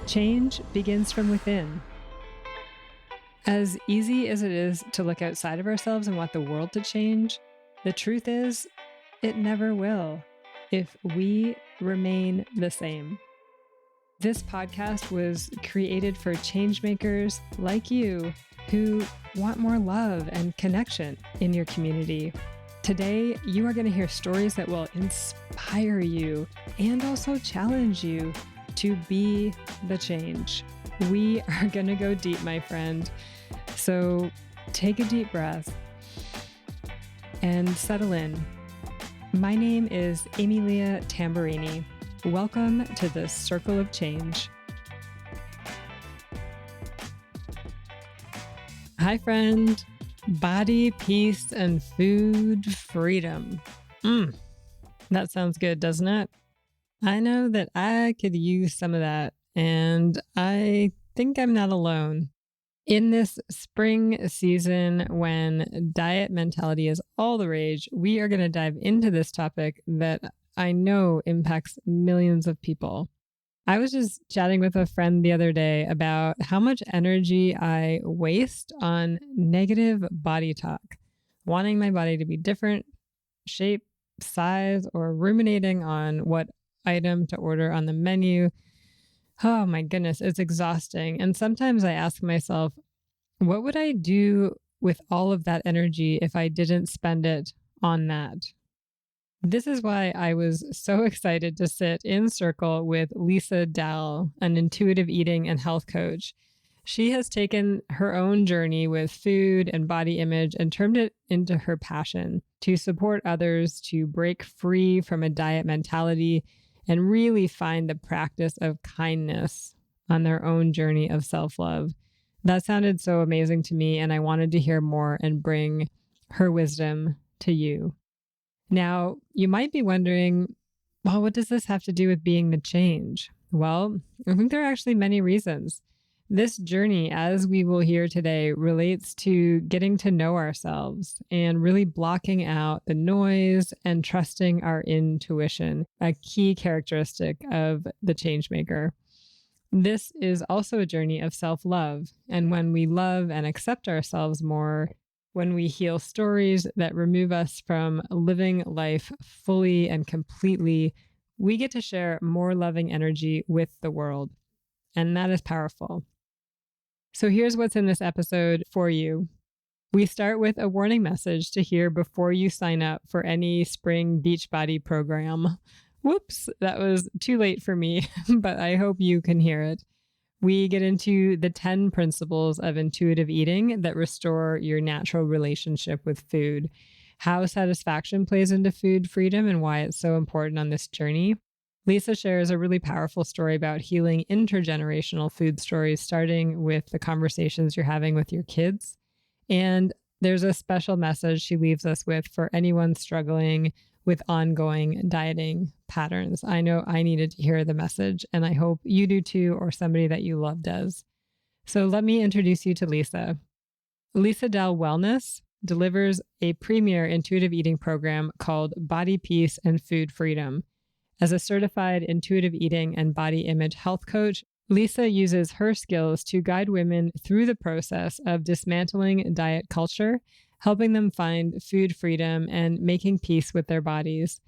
Change begins from within. As easy as it is to look outside of ourselves and want the world to change, the truth is, it never will if we remain the same. This podcast was created for changemakers like you who want more love and connection in your community. Today, you are going to hear stories that will inspire you and also challenge you to be the change. We are going to go deep, my friend. So take a deep breath and settle in. My name is Emilia Tamburini. Welcome to the Circle of Change. Hi, friend. Body, peace, and food freedom. That sounds good, doesn't it? I know that I could use some of that, and I think I'm not alone. In this spring season, when diet mentality is all the rage, we are going to dive into this topic that I know impacts millions of people. I was just chatting with a friend the other day about how much energy I waste on negative body talk, wanting my body to be different, shape, size, or ruminating on what item to order on the menu. Oh my goodness, it's exhausting. And sometimes I ask myself, what would I do with all of that energy if I didn't spend it on that? This is why I was so excited to sit in circle with Lisa Dahl, an intuitive eating and health coach. She has taken her own journey with food and body image and turned it into her passion to support others to break free from a diet mentality and really find the practice of kindness on their own journey of self-love. That sounded so amazing to me, and I wanted to hear more and bring her wisdom to you. Now, you might be wondering, well, what does this have to do with being the change? Well, I think there are actually many reasons. This journey, as we will hear today, relates to getting to know ourselves and really blocking out the noise and trusting our intuition, a key characteristic of the change maker. This is also a journey of self-love. And when we love and accept ourselves more, when we heal stories that remove us from living life fully and completely, we get to share more loving energy with the world. And that is powerful. So here's what's in this episode for you. We start with a warning message to hear before you sign up for any spring Beachbody program. Whoops, that was too late for me, but I hope you can hear it. We get into the 10 principles of intuitive eating that restore your natural relationship with food, how satisfaction plays into food freedom and why it's so important on this journey. Lisa shares a really powerful story about healing intergenerational food stories, starting with the conversations you're having with your kids. And there's a special message she leaves us with for anyone struggling with ongoing dieting patterns. I know I needed to hear the message, and I hope you do too, or somebody that you love does. So let me introduce you to Lisa. Lisa Dahl Wellness delivers a premier intuitive eating program called Body Peace and Food Freedom. As a certified intuitive eating and body image health coach, Lisa uses her skills to guide women through the process of dismantling diet culture, helping them find food freedom and making peace with their bodies.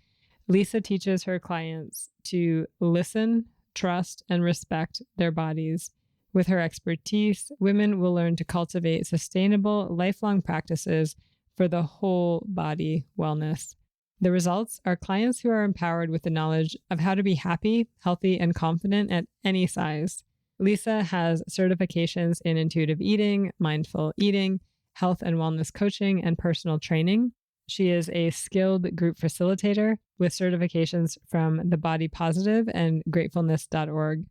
Lisa teaches her clients to listen, trust, and respect their bodies. With her expertise, women will learn to cultivate sustainable, lifelong practices for the whole body wellness. The results are clients who are empowered with the knowledge of how to be happy, healthy, and confident at any size. Lisa has certifications in intuitive eating, mindful eating, health and wellness coaching, and personal training. She is a skilled group facilitator with certifications from The Body Positive and gratefulness.org.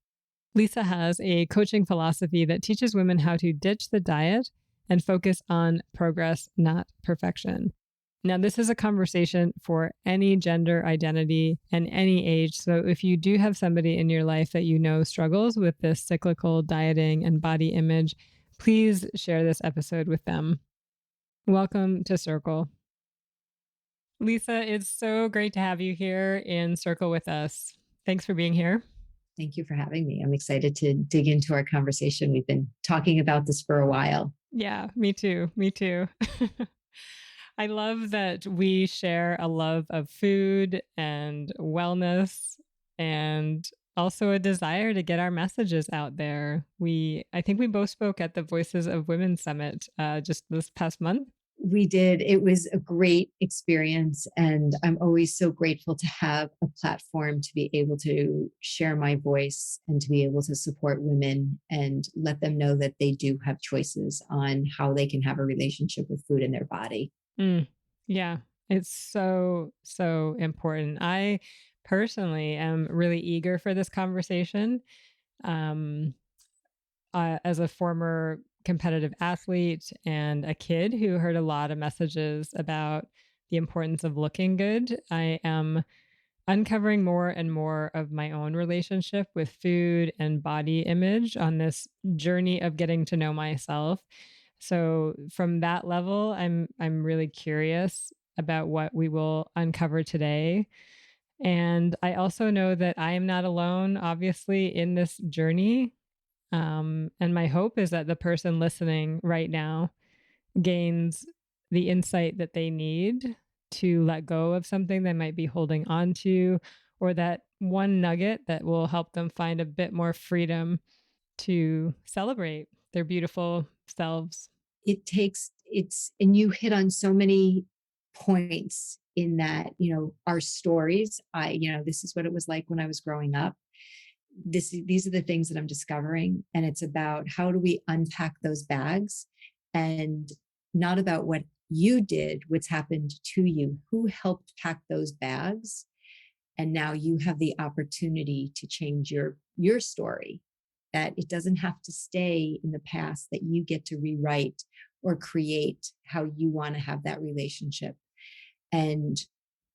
Lisa has a coaching philosophy that teaches women how to ditch the diet and focus on progress, not perfection. Now, this is a conversation for any gender identity and any age. So if you do have somebody in your life that you know struggles with this cyclical dieting and body image, please share this episode with them. Welcome to Circle. Lisa, it's so great to have you here in Circle with us. Thanks for being here. Thank you for having me. I'm excited to dig into our conversation. We've been talking about this for a while. Yeah, me too. Me too. I love that we share a love of food and wellness and also a desire to get our messages out there. I think we both spoke at the Voices of Women Summit just this past month. We did. It was a great experience. And I'm always so grateful to have a platform to be able to share my voice and to be able to support women and let them know that they do have choices on how they can have a relationship with food in their body. Mm, yeah, it's so, so important. I personally am really eager for this conversation. Um, as a former competitive athlete and a kid who heard a lot of messages about the importance of looking good, I am uncovering more and more of my own relationship with food and body image on this journey of getting to know myself. So from that level, I'm really curious about what we will uncover today. And I also know that I am not alone, obviously, in this journey. And my hope is that the person listening right now gains the insight that they need to let go of something they might be holding on to, or that one nugget that will help them find a bit more freedom to celebrate their beautiful selves. And you hit on so many points in that, our stories. This is what it was like when I was growing up. These are the things that I'm discovering, and it's about how do we unpack those bags, and not about what you did, what's happened to you, who helped pack those bags, and now you have the opportunity to change your story, that it doesn't have to stay in the past, that you get to rewrite or create how you want to have that relationship. And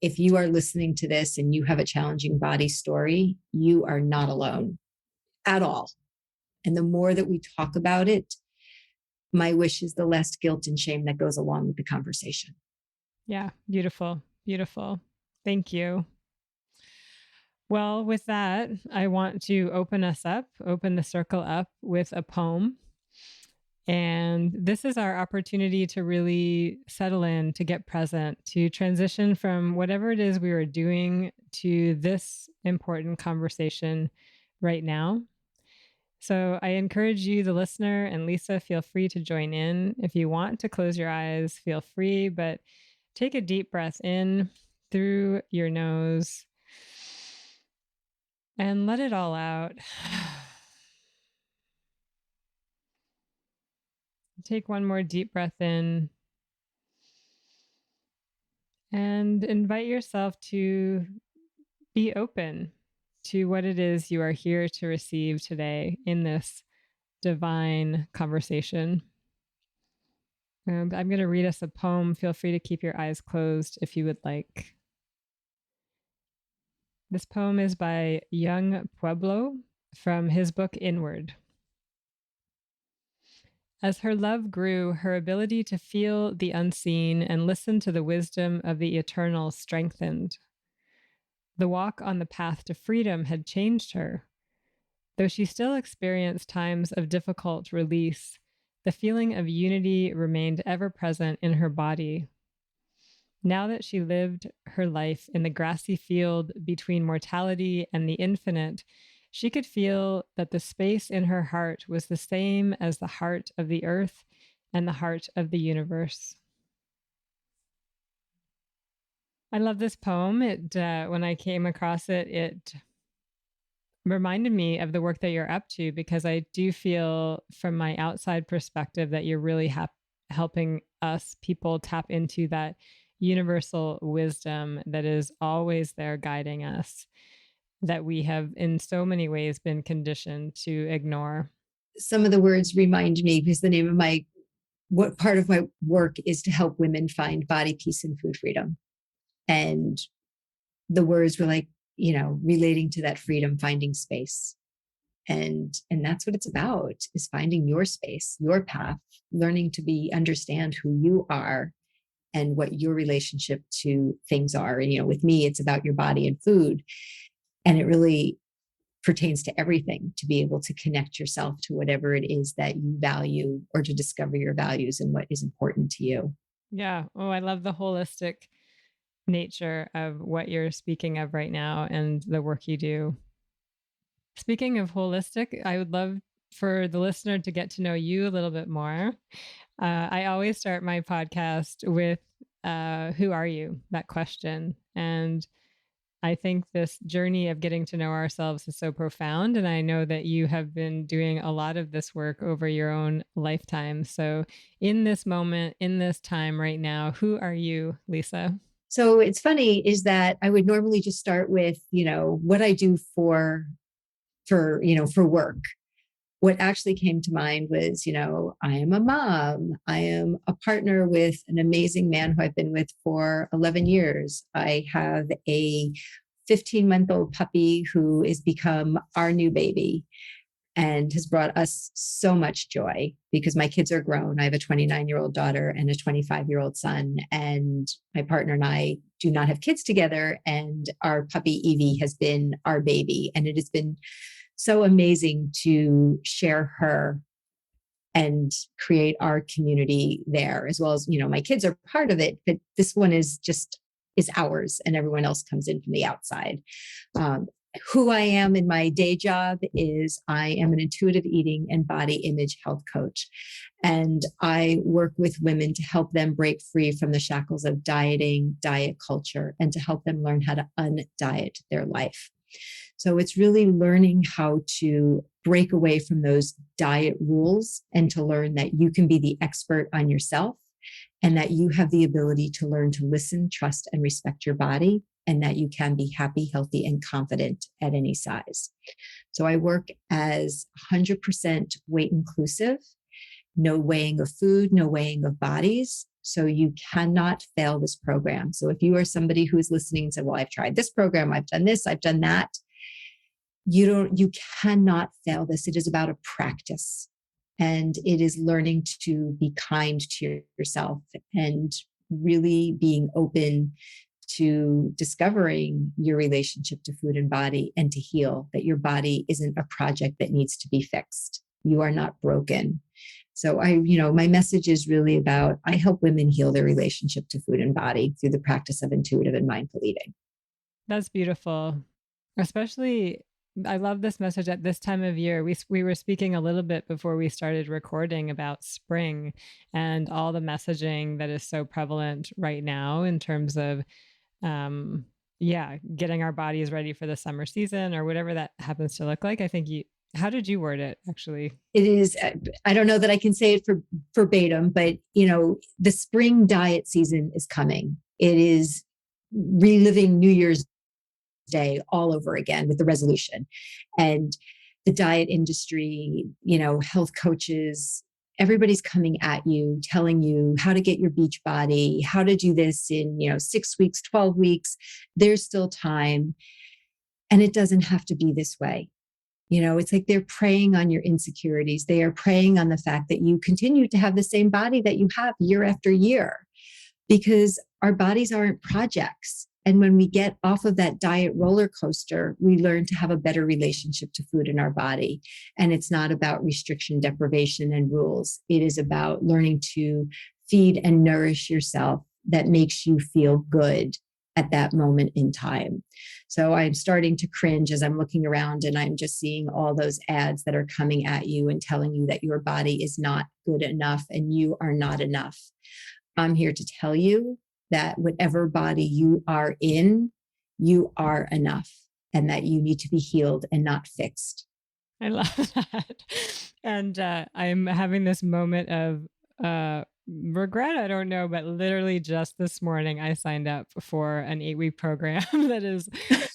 if you are listening to this and you have a challenging body story, you are not alone at all. And the more that we talk about it, my wish is the less guilt and shame that goes along with the conversation. Yeah, beautiful, beautiful. Thank you. Well, with that, I want to open the circle up with a poem. And this is our opportunity to really settle in, to get present, to transition from whatever it is we were doing to this important conversation right now. So I encourage you, the listener, and Lisa, feel free to join in. If you want to close your eyes, feel free, but take a deep breath in through your nose and let it all out. Take one more deep breath in and invite yourself to be open to what it is you are here to receive today in this divine conversation. I'm going to read us a poem. Feel free to keep your eyes closed if you would like. This poem is by Young Pueblo from his book Inward. As her love grew, her ability to feel the unseen and listen to the wisdom of the eternal strengthened. The walk on the path to freedom had changed her. Though she still experienced times of difficult release, the feeling of unity remained ever present in her body. Now that she lived her life in the grassy field between mortality and the infinite, she could feel that the space in her heart was the same as the heart of the earth and the heart of the universe. I love this poem. When I came across it, it reminded me of the work that you're up to, because I do feel from my outside perspective that you're really helping us people tap into that universal wisdom that is always there guiding us, that we have in so many ways been conditioned to ignore. Some of the words remind me, because the name of what part of my work is to help women find body peace and food freedom. And the words were like, relating to that freedom, finding space. And that's what it's about, is finding your space, your path, learning to understand who you are and what your relationship to things are. And with me, it's about your body and food. And it really, pertains to everything, to be able to connect yourself to whatever it is that you value, or to discover your values and what is important to you. Yeah. Oh, I love the holistic nature of what you're speaking of right now and the work you do. Speaking of holistic, I would love for the listener to get to know you a little bit more. I always start my podcast with who are you? That question. And I think this journey of getting to know ourselves is so profound. And I know that you have been doing a lot of this work over your own lifetime. So, in this moment, in this time right now, who are you, Lisa? So it's funny is that I would normally just start with, what I do for work. What actually came to mind was, I am a mom. I am a partner with an amazing man who I've been with for 11 years. I have a 15-month-old puppy who has become our new baby and has brought us so much joy because my kids are grown. I have a 29-year-old daughter and a 25-year-old son, and my partner and I do not have kids together. And our puppy Evie has been our baby, and it has been so amazing to share her and create our community there, as well as, my kids are part of it, but this one is ours, and everyone else comes in from the outside. um, who I am in my day job is I am an intuitive eating and body image health coach, and I work with women to help them break free from the shackles of dieting, diet culture, and to help them learn how to undiet their life. So it's really learning how to break away from those diet rules and to learn that you can be the expert on yourself, and that you have the ability to learn to listen, trust, and respect your body, and that you can be happy, healthy, and confident at any size. So I work as 100% weight inclusive, no weighing of food, no weighing of bodies. So you cannot fail this program. So if you are somebody who's listening and said, well, I've tried this program, I've done this, I've done that, you cannot fail this. It is about a practice, and it is learning to be kind to yourself and really being open to discovering your relationship to food and body, and to heal that your body isn't a project that needs to be fixed. You are not broken. So my message is really about, I help women heal their relationship to food and body through the practice of intuitive and mindful eating. That's beautiful. Especially, I love this message at this time of year. We were speaking a little bit before we started recording about spring and all the messaging that is so prevalent right now in terms of, um, yeah, getting our bodies ready for the summer season or whatever that happens to look like. I think you, how did you word it actually? It is, I don't know that I can say it for verbatim, but the spring diet season is coming. It is reliving New Year's Day all over again with the resolution. And the diet industry, health coaches, everybody's coming at you, telling you how to get your beach body, how to do this in, 6 weeks, 12 weeks. There's still time. And it doesn't have to be this way. It's like they're preying on your insecurities. They are preying on the fact that you continue to have the same body that you have year after year, because our bodies aren't projects. And when we get off of that diet roller coaster, we learn to have a better relationship to food in our body. And it's not about restriction, deprivation, and rules. It is about learning to feed and nourish yourself that makes you feel good at that moment in time. So I'm starting to cringe as I'm looking around and I'm just seeing all those ads that are coming at you and telling you that your body is not good enough and you are not enough. I'm here to tell you that whatever body you are in, you are enough, and that you need to be healed and not fixed. I love that. And I'm having this moment of regret. I don't know, but literally just this morning, I signed up for an 8-week program that is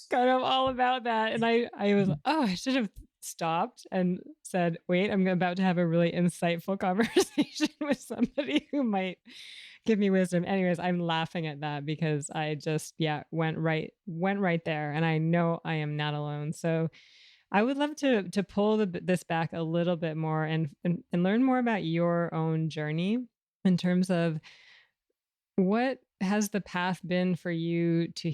kind of all about that. And I was, oh, I should have stopped and said, wait, I'm about to have a really insightful conversation with somebody who might give me wisdom. Anyways, I'm laughing at that because I just, yeah, went right there. And I know I am not alone. So I would love to pull this back a little bit more and learn more about your own journey in terms of what has the path been for you to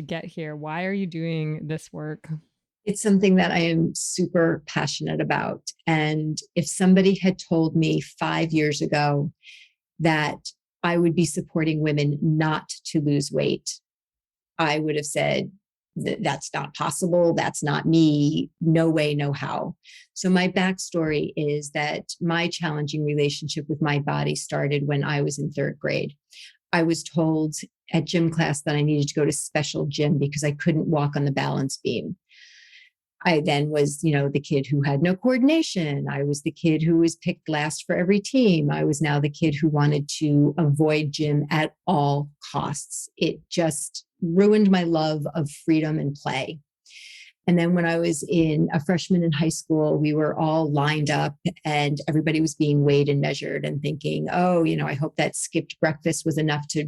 get here? Why are you doing this work? It's something that I am super passionate about. And if somebody had told me 5 years ago that I would be supporting women not to lose weight, I would have said, that's not possible. That's not me. No way, no how. So, my backstory is that my challenging relationship with my body started when I was in third grade. I was told at gym class that I needed to go to special gym because I couldn't walk on the balance beam. I then was, the kid who had no coordination. I was the kid who was picked last for every team. I was now the kid who wanted to avoid gym at all costs. It just ruined my love of freedom and play. And then when I was a freshman in high school, we were all lined up and everybody was being weighed and measured and thinking, oh, I hope that skipped breakfast was enough to,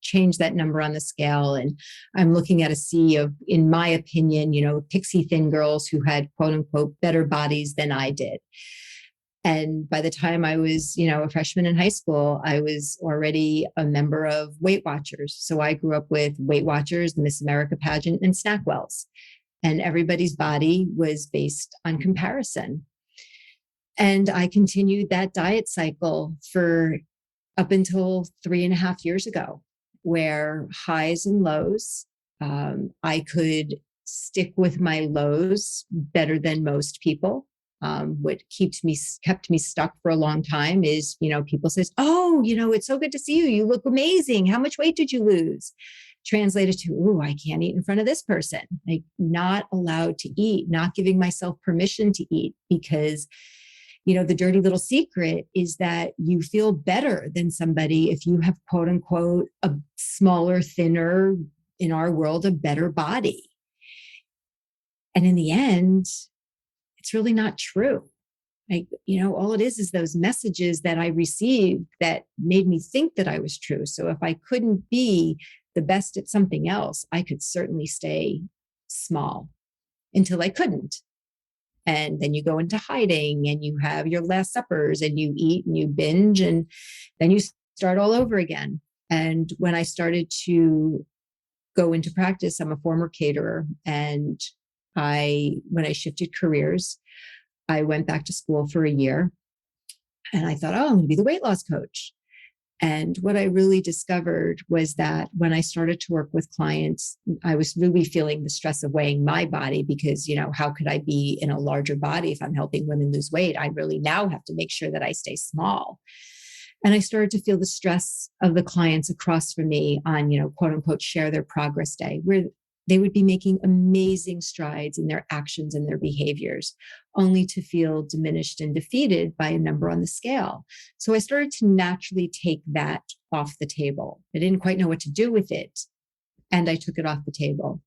change that number on the scale. And I'm looking at a sea of, in my opinion, pixie thin girls who had quote unquote better bodies than I did. And by the time I was, a freshman in high school, I was already a member of Weight Watchers. So I grew up with Weight Watchers, the Miss America pageant, and Snackwells, and everybody's body was based on comparison. And I continued that diet cycle for up until 3.5 years ago, where highs and lows, I could stick with my lows better than most people. What kept me stuck for a long time is, people says, oh, it's so good to see you. You look amazing. How much weight did you lose? Translated to, oh, I can't eat in front of this person. Like, not allowed to eat, not giving myself permission to eat because, the dirty little secret is that you feel better than somebody if you have quote unquote a smaller, thinner, in our world, a better body. And in the end, it's really not true. Like, all it is those messages that I received that made me think that I was true. So if I couldn't be the best at something else, I could certainly stay small until I couldn't. And then you go into hiding and you have your last suppers and you eat and you binge and then you start all over again. And when I started to go into practice, I'm a former caterer. And when I shifted careers, I went back to school for a year and I thought, oh, I'm going to be the weight loss coach. And what I really discovered was that when I started to work with clients, I was really feeling the stress of weighing my body because, how could I be in a larger body if I'm helping women lose weight? I really now have to make sure that I stay small. And I started to feel the stress of the clients across from me on, quote unquote, share their progress day, where they would be making amazing strides in their actions and their behaviors, only to feel diminished and defeated by a number on the scale. So I started to naturally take that off the table. I didn't quite know what to do with it, and I took it off the table.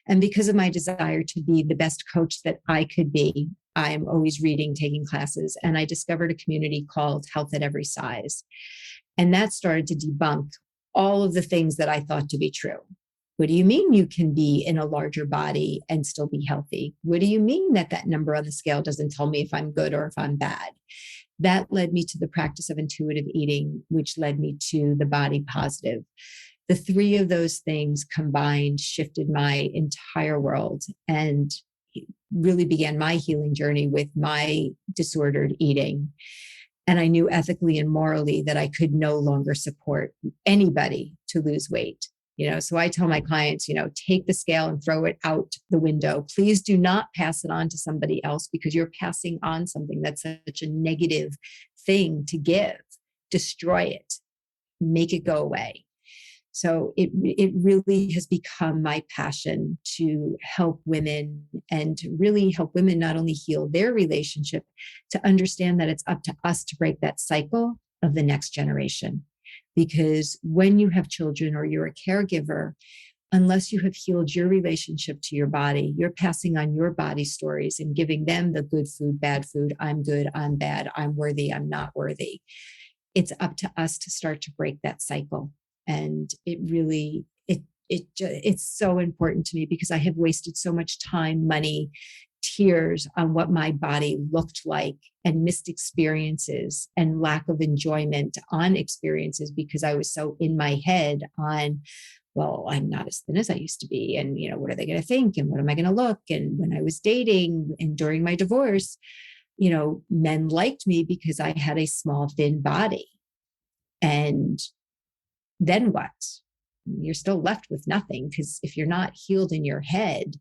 And because of my desire to be the best coach that I could be, I'm always reading, taking classes, and I discovered a community called Health at Every Size. And that started to debunk all of the things that I thought to be true. What do you mean you can be in a larger body and still be healthy? What do you mean that number on the scale doesn't tell me if I'm good or if I'm bad? That led me to the practice of intuitive eating, which led me to the body positive. The three of those things combined shifted my entire world and really began my healing journey with my disordered eating. And I knew ethically and morally that I could no longer support anybody to lose weight. So I tell my clients, take the scale and throw it out the window. Please do not pass it on to somebody else because you're passing on something that's such a negative thing to give. Destroy it, make it go away. So it really has become my passion to help women and to really help women not only heal their relationship, to understand that it's up to us to break that cycle of the next generation. Because when you have children or you're a caregiver, unless you have healed your relationship to your body, you're passing on your body stories and giving them the good food, bad food, I'm good, I'm bad, I'm worthy, I'm not worthy. It's up to us to start to break that cycle. And it really, it's so important to me because I have wasted so much time, money, tears on what my body looked like and missed experiences and lack of enjoyment on experiences because I was so in my head on well, I'm not as thin as I used to be. And, what are they going to think? And what am I going to look? And when I was dating and during my divorce, men liked me because I had a small, thin body. And then what? You're still left with nothing, because if you're not healed in your head,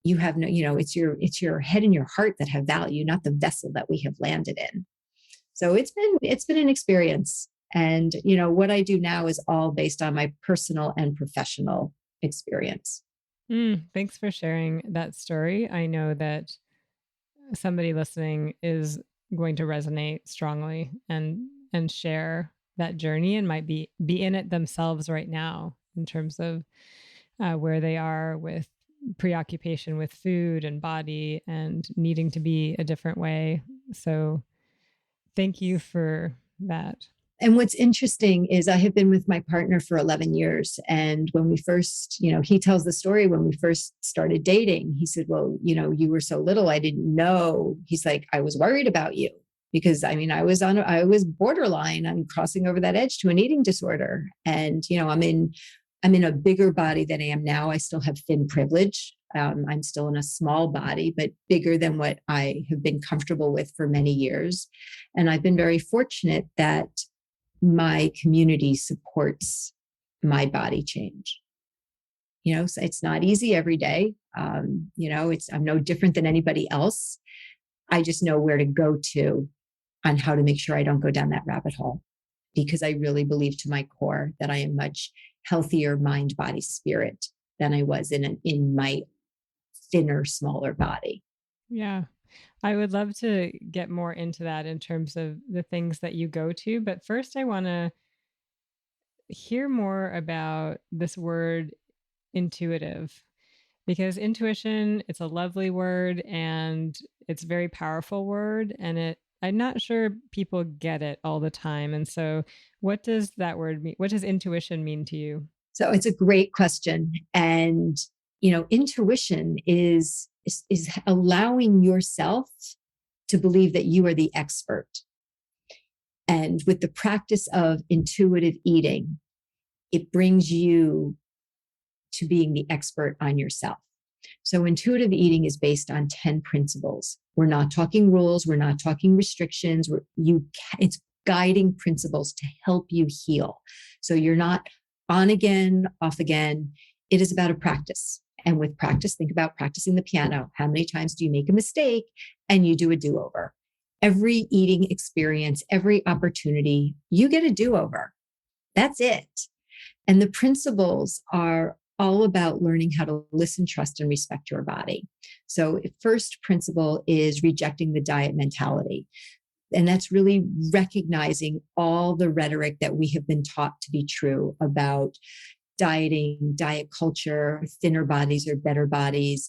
you have no, it's your head and your heart that have value, not the vessel that we have landed in. So it's been an experience. And what I do now is all based on my personal and professional experience. Thanks for sharing that story. I know that somebody listening is going to resonate strongly and share that journey and might be in it themselves right now in terms of where they are with preoccupation with food and body and needing to be a different way. So thank you for that. And what's interesting is I have been with my partner for 11 years. And when we first, he tells the story when we first started dating, he said, well, you were so little, I didn't know. He's like, I was worried about you because I was borderline on crossing over that edge to an eating disorder. And, I'm in a bigger body than I am now. I still have thin privilege. I'm still in a small body, but bigger than what I have been comfortable with for many years. And I've been very fortunate that my community supports my body change. So it's not easy every day. I'm no different than anybody else. I just know where to go to on how to make sure I don't go down that rabbit hole, because I really believe to my core that I am much healthier mind, body, spirit than I was in my thinner, smaller body. Yeah. I would love to get more into that in terms of the things that you go to. But first, I want to hear more about this word intuitive, because intuition, it's a lovely word and it's a very powerful word. And I'm not sure people get it all the time. And so, what does that word mean? What does intuition mean to you? So it's a great question. And, intuition is allowing yourself to believe that you are the expert. And with the practice of intuitive eating, it brings you to being the expert on yourself. So intuitive eating is based on 10 principles. We're not talking rules. We're not talking restrictions. It's guiding principles to help you heal. So you're not on again, off again. It is about a practice. And with practice, think about practicing the piano. How many times do you make a mistake and you do a do-over? Every eating experience, every opportunity, you get a do-over. That's it. And the principles are all about learning how to listen, trust, and respect your body. So first principle is rejecting the diet mentality. And that's really recognizing all the rhetoric that we have been taught to be true about dieting, diet culture, thinner bodies or better bodies.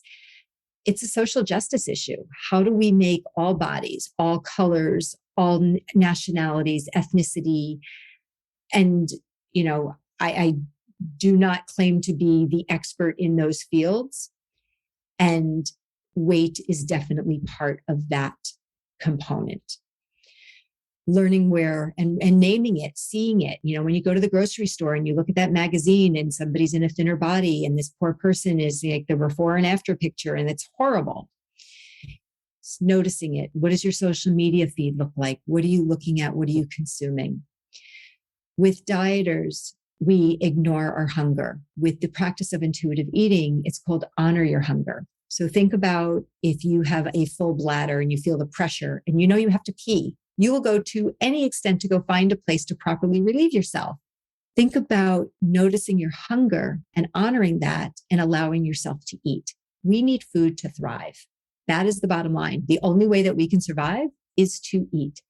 It's a social justice issue. How do we make all bodies, all colors, all nationalities, ethnicity, and, I do not claim to be the expert in those fields. And weight is definitely part of that component. Learning where and naming it, seeing it. When you go to the grocery store and you look at that magazine and somebody's in a thinner body and this poor person is like the before and after picture and it's horrible. It's noticing it. What does your social media feed look like? What are you looking at? What are you consuming? With dieters, we ignore our hunger. With the practice of intuitive eating, it's called honor your hunger. So think about if you have a full bladder and you feel the pressure and you have to pee, you will go to any extent to go find a place to properly relieve yourself. Think about noticing your hunger and honoring that and allowing yourself to eat. We need food to thrive. That is the bottom line. The only way that we can survive is to eat.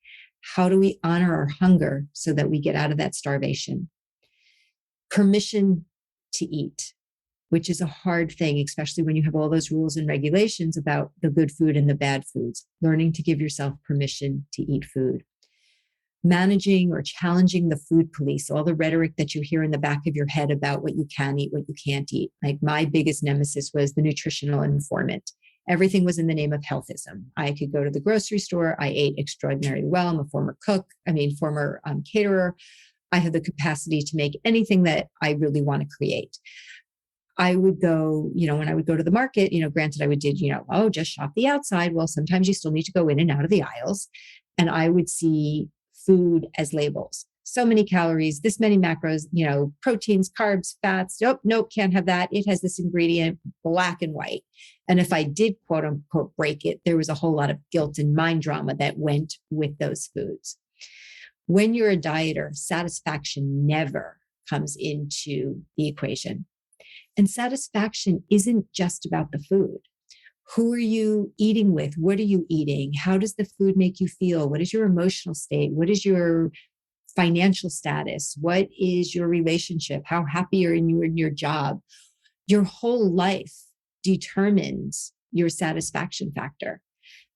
How do we honor our hunger so that we get out of that starvation? Permission to eat, which is a hard thing, especially when you have all those rules and regulations about the good food and the bad foods. Learning to give yourself permission to eat food. Managing or challenging the food police, all the rhetoric that you hear in the back of your head about what you can eat, what you can't eat. Like my biggest nemesis was the nutritional informant. Everything was in the name of healthism. I could go to the grocery store. I ate extraordinarily well. I'm a former cook. Former caterer. I have the capacity to make anything that I really want to create. I would go, when I would go to the market, granted I would did, oh, just shop the outside. Well, sometimes you still need to go in and out of the aisles. And I would see food as labels. So many calories, this many macros, proteins, carbs, fats. Nope, can't have that. It has this ingredient, black and white. And if I did quote unquote break it, there was a whole lot of guilt and mind drama that went with those foods. When you're a dieter, satisfaction never comes into the equation. And satisfaction isn't just about the food. Who are you eating with? What are you eating? How does the food make you feel? What is your emotional state? What is your financial status? What is your relationship? How happy are you in your job? Your whole life determines your satisfaction factor.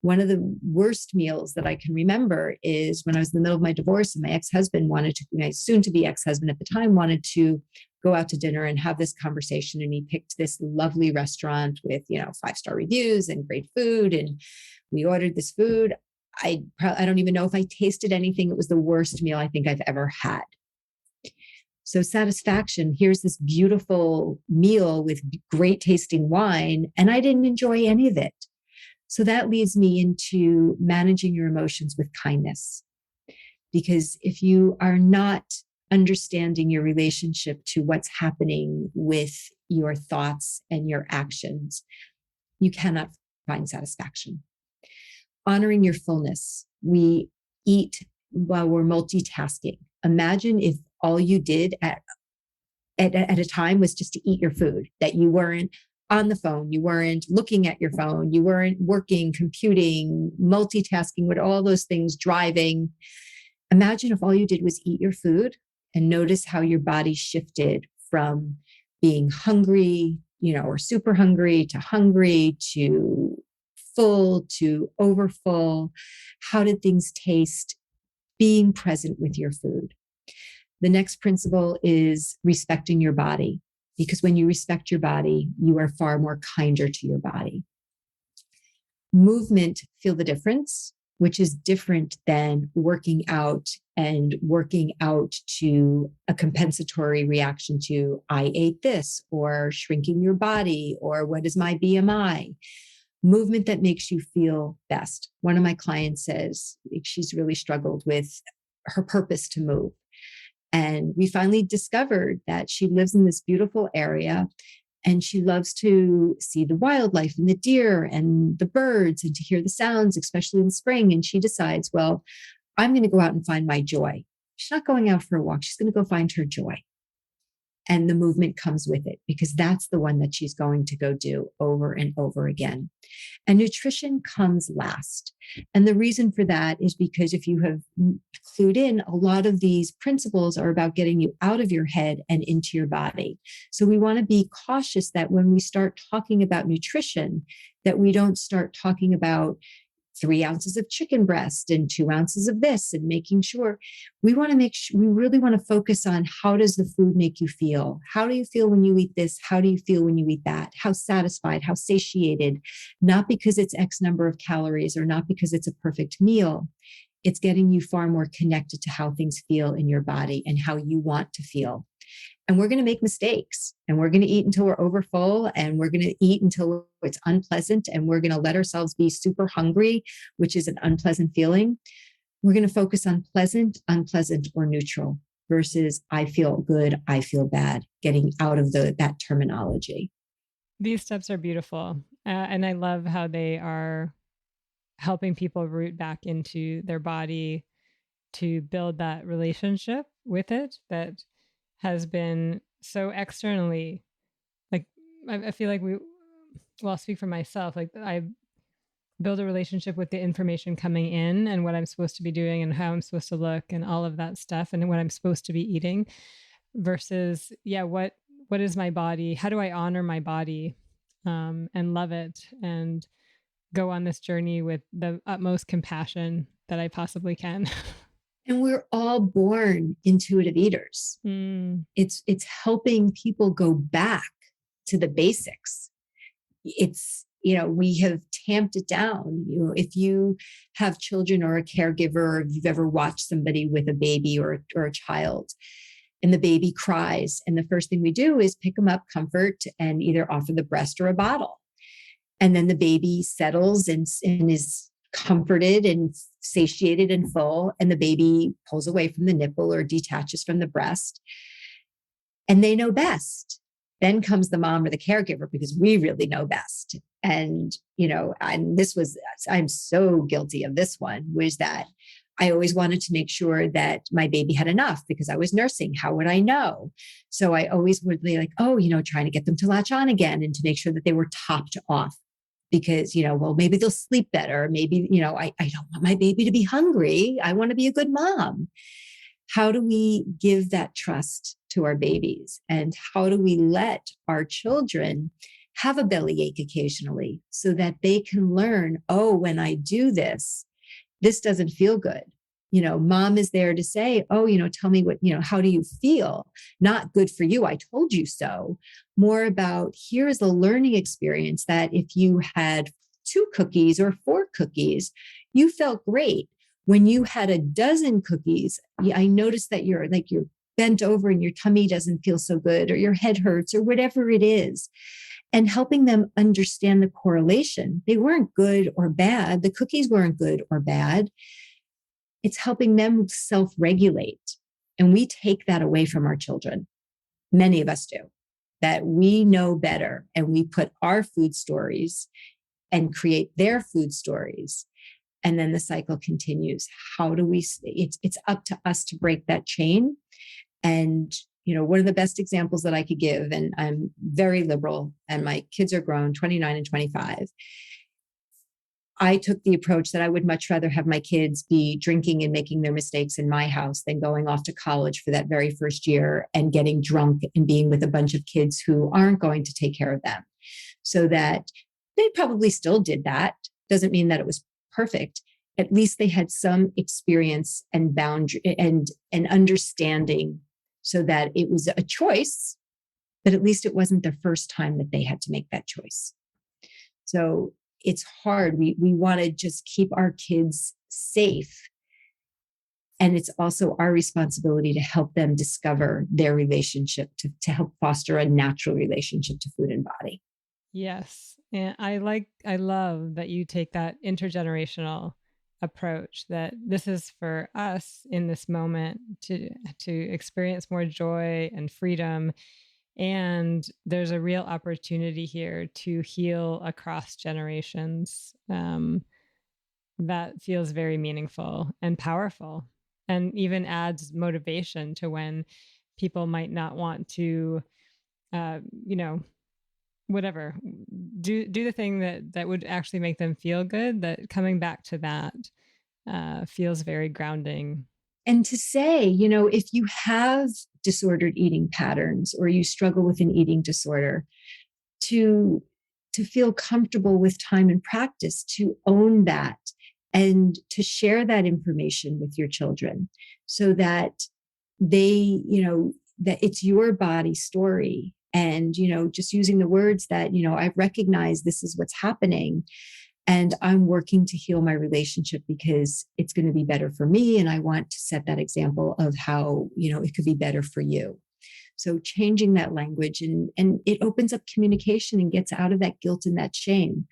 One of the worst meals that I can remember is when I was in the middle of my divorce and my ex-husband my soon to be ex-husband at the time wanted to go out to dinner and have this conversation. And he picked this lovely restaurant with, 5-star reviews and great food. And we ordered this food. I don't even know if I tasted anything. It was the worst meal I think I've ever had. So satisfaction, here's this beautiful meal with great tasting wine, and I didn't enjoy any of it. So that leads me into managing your emotions with kindness. Because if you are not understanding your relationship to what's happening with your thoughts and your actions, you cannot find satisfaction. Honoring your fullness. We eat while we're multitasking. Imagine if all you did at a time was just to eat your food, that you weren't on the phone, you weren't looking at your phone, you weren't working, computing, multitasking with all those things, driving. Imagine if all you did was eat your food and notice how your body shifted from being hungry, or super hungry to full to overfull. How did things taste? Being present with your food. The next principle is respecting your body, because when you respect your body, you are far more kinder to your body. Movement, feel the difference, which is different than working out to a compensatory reaction to I ate this, or shrinking your body, or what is my BMI. Movement that makes you feel best. One of my clients says she's really struggled with her purpose to move. And we finally discovered that she lives in this beautiful area and she loves to see the wildlife and the deer and the birds and to hear the sounds, especially in spring. And she decides, well, I'm going to go out and find my joy. She's not going out for a walk. She's going to go find her joy. And the movement comes with it because that's the one that she's going to go do over and over again. And nutrition comes last. And the reason for that is because if you have clued in, a lot of these principles are about getting you out of your head and into your body. So we want to be cautious that when we start talking about nutrition, that we don't start talking about 3 ounces of chicken breast and 2 ounces of this, and making sure we really want to focus on how does the food make you feel? How do you feel when you eat this? How do you feel when you eat that? How satisfied, how satiated, not because it's X number of calories or not because it's a perfect meal. It's getting you far more connected to how things feel in your body and how you want to feel. And we're going to make mistakes, and we're going to eat until we're overfull, and we're going to eat until it's unpleasant, and we're going to let ourselves be super hungry, which is an unpleasant feeling. We're going to focus on pleasant, unpleasant, or neutral versus I feel good, I feel bad, getting out of that terminology. These steps are beautiful. And I love how they are helping people root back into their body to build that relationship with it that has been so externally, like, I feel like I'll speak for myself, like I build a relationship with the information coming in and what I'm supposed to be doing and how I'm supposed to look and all of that stuff and what I'm supposed to be eating versus, what is my body? How do I honor my body and love it and go on this journey with the utmost compassion that I possibly can? And we're all born intuitive eaters. Mm. It's helping people go back to the basics. we have tamped it down. If you have children or a caregiver, or if you've ever watched somebody with a baby or a child, and the baby cries, and the first thing we do is pick them up, comfort, and either offer the breast or a bottle. And then the baby settles and is comforted and satiated and full, and the baby pulls away from the nipple or detaches from the breast, and they know best. Then comes the mom or the caregiver, because we really know best. And I'm so guilty of this one, was that I always wanted to make sure that my baby had enough because I was nursing. How would I know? So I always would be like, trying to get them to latch on again and to make sure that they were topped off, because, maybe they'll sleep better. Maybe, I don't want my baby to be hungry. I want to be a good mom. How do we give that trust to our babies? And how do we let our children have a bellyache occasionally so that they can learn, when I do this, this doesn't feel good. Mom is there to say, tell me how do you feel? Not good for you, I told you so. More about, here is a learning experience that if you had 2 cookies or 4 cookies, you felt great. When you had a dozen cookies, I noticed that you're bent over and your tummy doesn't feel so good, or your head hurts, or whatever it is. And helping them understand the correlation. They weren't good or bad. The cookies weren't good or bad. It's helping them self-regulate. And we take that away from our children. Many of us do. That we know better, and we put our food stories and create their food stories. And then the cycle continues. How do we, it's up to us to break that chain. And, one of the best examples that I could give, and I'm very liberal and my kids are grown, 29 and 25. I took the approach that I would much rather have my kids be drinking and making their mistakes in my house than going off to college for that very first year and getting drunk and being with a bunch of kids who aren't going to take care of them. So that they probably still did that. Doesn't mean that it was perfect. At least they had some experience and boundary and understanding, so that it was a choice, but at least it wasn't the first time that they had to make that choice. So it's hard. We want to just keep our kids safe. And it's also our responsibility to help them discover their relationship, to help foster a natural relationship to food and body. Yes. And I love that you take that intergenerational approach, that this is for us in this moment to experience more joy and freedom. And there's a real opportunity here to heal across generations. That feels very meaningful and powerful, and even adds motivation to when people might not want to, uh, you know, whatever, do the thing that would actually make them feel good. That coming back to that feels very grounding. And to say, if you have disordered eating patterns or you struggle with an eating disorder, to feel comfortable with time and practice to own that, and to share that information with your children, so that they, that it's your body story. And, just using the words that, I recognize this is what's happening, and I'm working to heal my relationship because it's going to be better for me. And I want to set that example of how, it could be better for you. So changing that language, and it opens up communication and gets out of that guilt and that shame.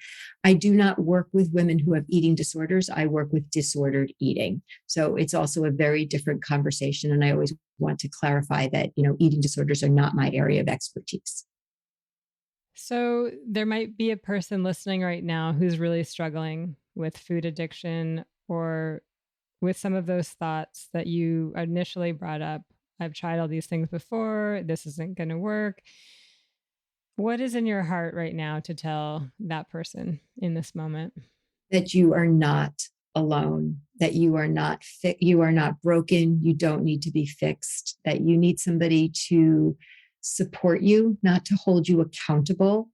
I do not work with women who have eating disorders. I work with disordered eating. So it's also a very different conversation. And I always want to clarify that, eating disorders are not my area of expertise. So there might be a person listening right now who's really struggling with food addiction, or with some of those thoughts that you initially brought up. I've tried all these things before. This isn't going to work. What is in your heart right now to tell that person in this moment? That you are not alone, that you are not you are not broken, you don't need to be fixed, that you need somebody to support you, not to hold you accountable,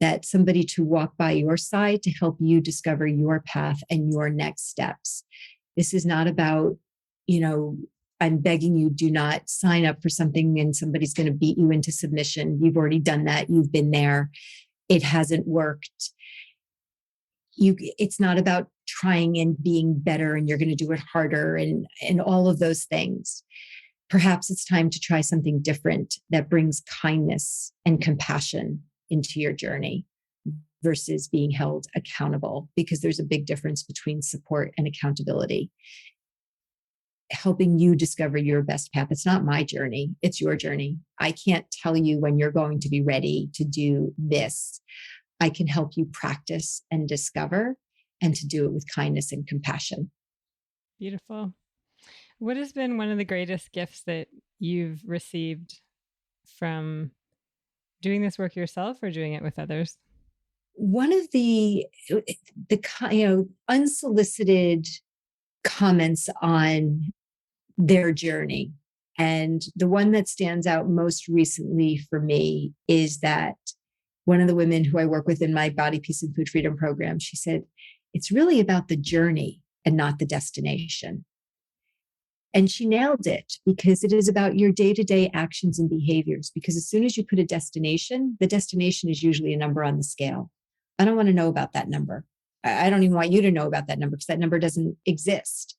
that somebody to walk by your side to help you discover your path and your next steps. This is not about, I'm begging you, do not sign up for something and somebody's going to beat you into submission. You've already done that. You've been there. It hasn't worked. it's not about trying and being better and you're going to do it harder and all of those things. Perhaps it's time to try something different that brings kindness and compassion into your journey versus being held accountable, because there's a big difference between support and accountability. Helping you discover your best path. It's not my journey, it's your journey. I can't tell you when you're going to be ready to do this. I can help you practice and discover, and to do it with kindness and compassion. Beautiful. What has been one of the greatest gifts that you've received from doing this work yourself or doing it with others? One of unsolicited comments on their journey. And the one that stands out most recently for me is that one of the women who I work with in my Body, Peace, and Food Freedom program, she said, it's really about the journey and not the destination. And she nailed it, because it is about your day-to-day actions and behaviors. Because as soon as you put a destination, the destination is usually a number on the scale. I don't want to know about that number. I don't even want you to know about that number, because that number doesn't exist.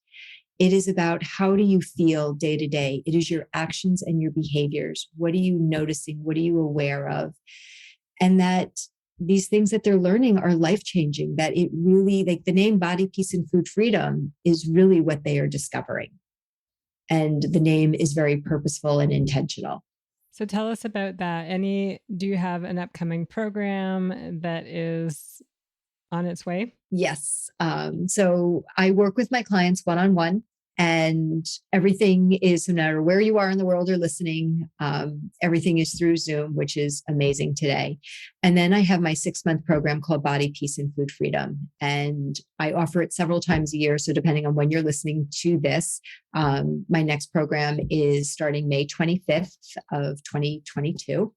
It is about, how do you feel day to day? It is your actions and your behaviors. What are you noticing? What are you aware of? And that these things that they're learning are life-changing, that it really, like the name Body, Peace, and Food Freedom is really what they are discovering. And the name is very purposeful and intentional. So tell us about that. Do you have an upcoming program that is on its way? Yes. So I work with my clients one-on-one, and everything is, no matter where you are in the world or listening, everything is through Zoom, which is amazing today. And then I have my 6-month program called Body, Peace, and Food Freedom. And I offer it several times a year. So depending on when you're listening to this, my next program is starting May 25th of 2022.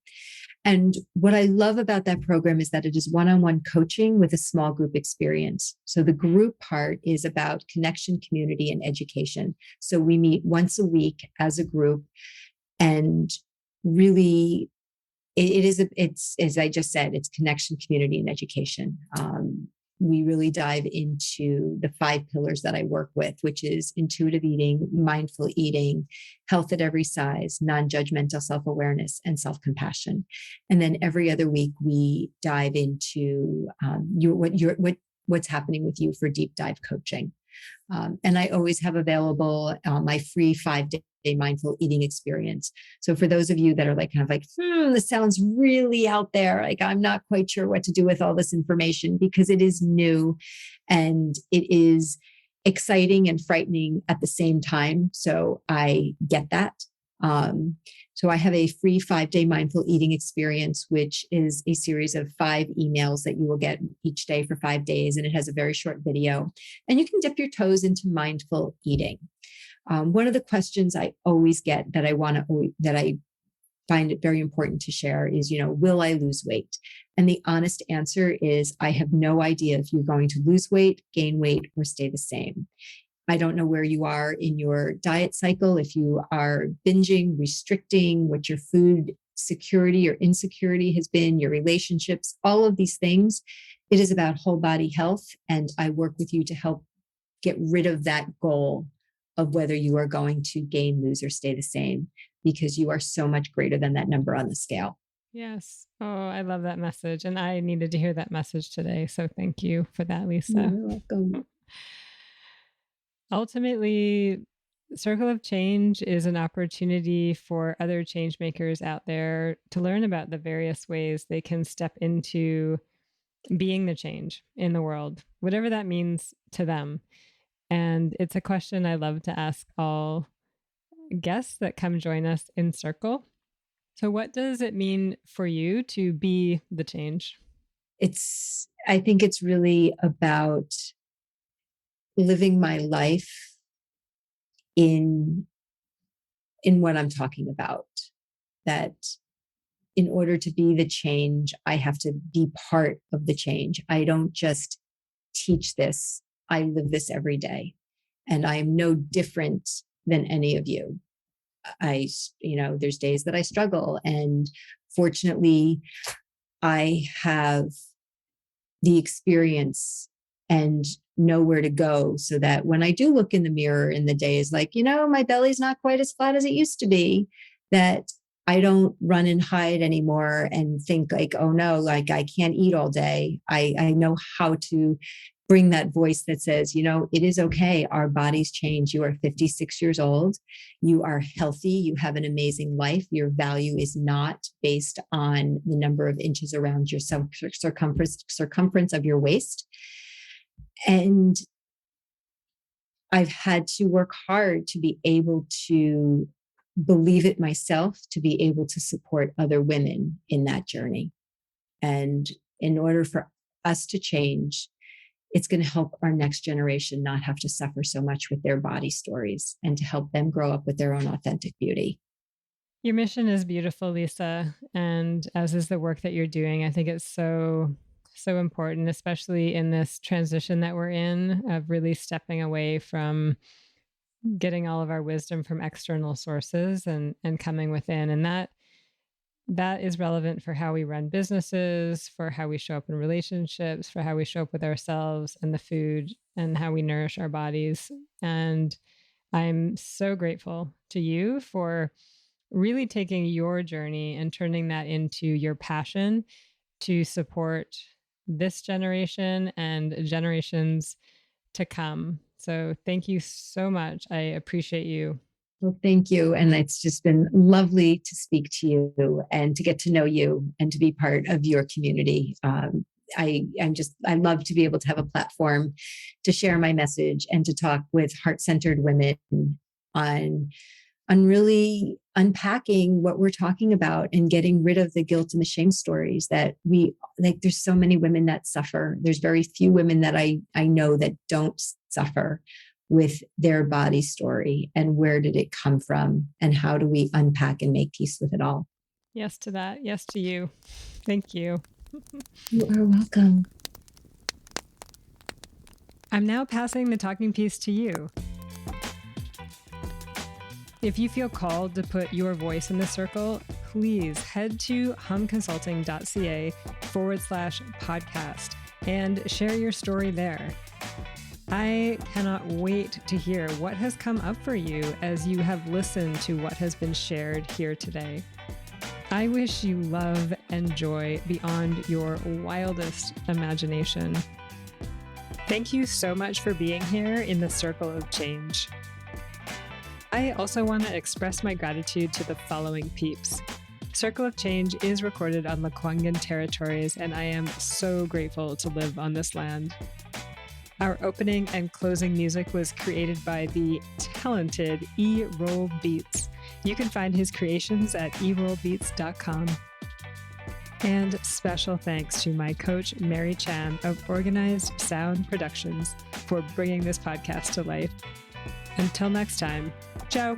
And what I love about that program is that it is one-on-one coaching with a small group experience. So the group part is about connection, community, and education. So we meet once a week as a group, and really it's, as I just said, it's connection, community, and education. We really dive into the 5 pillars that I work with, which is intuitive eating, mindful eating, health at every size, non-judgmental self-awareness, and self-compassion. And then every other week we dive into what's happening with you for deep dive coaching. And I always have available my free 5-day mindful eating experience. So for those of you that are like, kind of like, this sounds really out there, like I'm not quite sure what to do with all this information, because it is new and it is exciting and frightening at the same time. So I get that. So I have a free 5-day mindful eating experience, which is a series of 5 emails that you will get each day for 5 days. And it has a very short video, and you can dip your toes into mindful eating. One of the questions I always get that I find it very important to share is, will I lose weight? And the honest answer is, I have no idea if you're going to lose weight, gain weight, or stay the same. I don't know where you are in your diet cycle, if you are binging, restricting, what your food security or insecurity has been, your relationships, all of these things. It is about whole body health. And I work with you to help get rid of that goal of whether you are going to gain, lose, or stay the same, because you are so much greater than that number on the scale. Yes. Oh, I love that message. And I needed to hear that message today. So thank you for that, Lisa. You're welcome. Ultimately, Circle of Change is an opportunity for other change makers out there to learn about the various ways they can step into being the change in the world, whatever that means to them. And it's a question I love to ask all guests that come join us in Circle. So, what does it mean for you to be the change? I think it's really about living my life in what I'm talking about. That in order to be the change, I have to be part of the change. I don't just teach this, I live this every day. And I am no different than any of you. There's days that I struggle. And fortunately, I have the experience and know where to go, so that when I do look in the mirror in the days like, my belly's not quite as flat as it used to be, that I don't run and hide anymore and think like, oh no, like I can't eat all day. I know how to bring that voice that says, it is okay. Our bodies change. You are 56 years old. You are healthy. You have an amazing life. Your value is not based on the number of inches around your circumference of your waist. And I've had to work hard to be able to believe it myself, to be able to support other women in that journey. And in order for us to change, it's going to help our next generation not have to suffer so much with their body stories, and to help them grow up with their own authentic beauty. Your mission is beautiful, Lisa, and as is the work that you're doing. I think it's so important, especially in this transition that we're in, of really stepping away from getting all of our wisdom from external sources and coming within. And that is relevant for how we run businesses, for how we show up in relationships, for how we show up with ourselves and the food, and how we nourish our bodies. And I'm so grateful to you for really taking your journey and turning that into your passion to support this generation and generations to come. So thank you so much. I appreciate you. Well, thank you. And it's just been lovely to speak to you and to get to know you and to be part of your community. I love to be able to have a platform to share my message and to talk with heart-centered women on really unpacking what we're talking about and getting rid of the guilt and the shame stories that we like. There's so many women that suffer. There's very few women that I know that don't suffer with their body story, and where did it come from, and how do we unpack and make peace with it all. Yes to that. Yes to you. Thank you. You are welcome. I'm now passing the talking piece to you. If you feel called to put your voice in the circle, please head to humconsulting.ca/podcast and share your story there. I cannot wait to hear what has come up for you as you have listened to what has been shared here today. I wish you love and joy beyond your wildest imagination. Thank you so much for being here in the Circle of Change. I also want to express my gratitude to the following peeps. Circle of Change is recorded on Lekwungen territories, and I am so grateful to live on this land. Our opening and closing music was created by the talented E-Roll Beats. You can find his creations at erollbeats.com. And special thanks to my coach, Mary Chan of Organized Sound Productions, for bringing this podcast to life. Until next time, ciao.